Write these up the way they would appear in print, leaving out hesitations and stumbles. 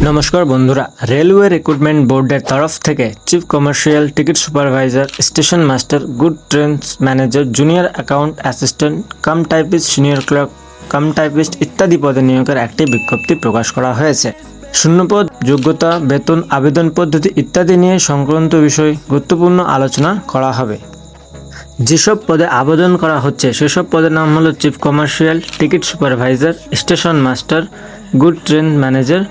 নমস্কার বন্ধুরা, railway recruitment বোর্ডের তরফ থেকে chief commercial ticket supervisor, station master, good trains manager, junior account assistant cum typist, senior clerk cum typist ইত্যাদি পদে নিয়োগের একটি বিজ্ঞপ্তি প্রকাশ করা হয়েছে। শূন্যপদ, যোগ্যতা, বেতন, আবেদন পদ্ধতি ইত্যাদি নিয়ে সংক্রান্ত বিষয় গুরুত্বপূর্ণ আলোচনা করা হবে। যেসব পদে আবেদন করা হচ্ছে সেসব পদের নাম হলো chief commercial ticket supervisor, station master, good train manager,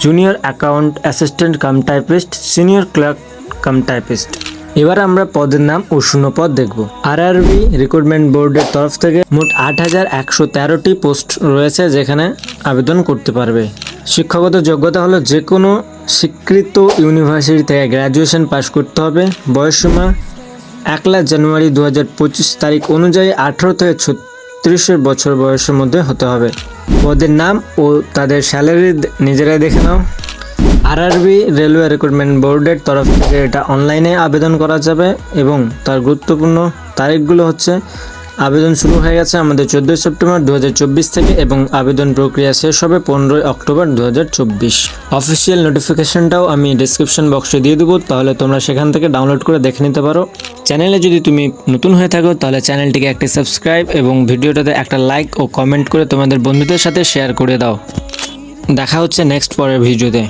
junior account assistant cum typist, senior clerk cum typist. এবার আমরা পদের নাম ও শূন্যপদ দেখব। আরআরবি রিক্রুটমেন্ট বোর্ডের তরফ থেকে মোট 8,113টি পোস্ট রয়েছে যেখানে আবেদন করতে পারবে। শিক্ষাগত যোগ্যতা হলো যে কোনো স্বীকৃত ইউনিভার্সিটি থেকে গ্র্যাজুয়েশন পাশ করতে হবে। বয়সসীমা 1 জানুয়ারি 2025 তারিখ অনুযায়ী 18 থেকে 36 বছর বয়সের মধ্যে হতে হবে। পদের নাম ও তাদের স্যালারি নিজেরাই দেখে নাও। আরআরবি রেলওয়ে রিক্রুটমেন্ট বোর্ডের তরফ থেকে এটা অনলাইনে আবেদন করা যাবে এবং তার গুরুত্বপূর্ণ তারিখগুলো হচ্ছে আবেদন শুরু হয়ে গেছে আমাদের 14 সেপ্টেম্বর 2024 থেকে এবং আবেদন প্রক্রিয়া শেষ হবে 15 অক্টোবর 2024। অফিসিয়াল নোটিফিকেশনটাও আমি ডিসক্রিপশন বক্সে দিয়ে দেবো, তাহলে তোমরা সেখান থেকে ডাউনলোড করে দেখে নিতে পারো। চ্যানেলে যদি তুমি নতুন হয়ে থাকো তাহলে চ্যানেলটিকে একটি সাবস্ক্রাইব এবং ভিডিওটাতে একটা লাইক ও কমেন্ট করে তোমাদের বন্ধুদের সাথে শেয়ার করে দাও। দেখা হচ্ছে নেক্সট পরের ভিডিওতে।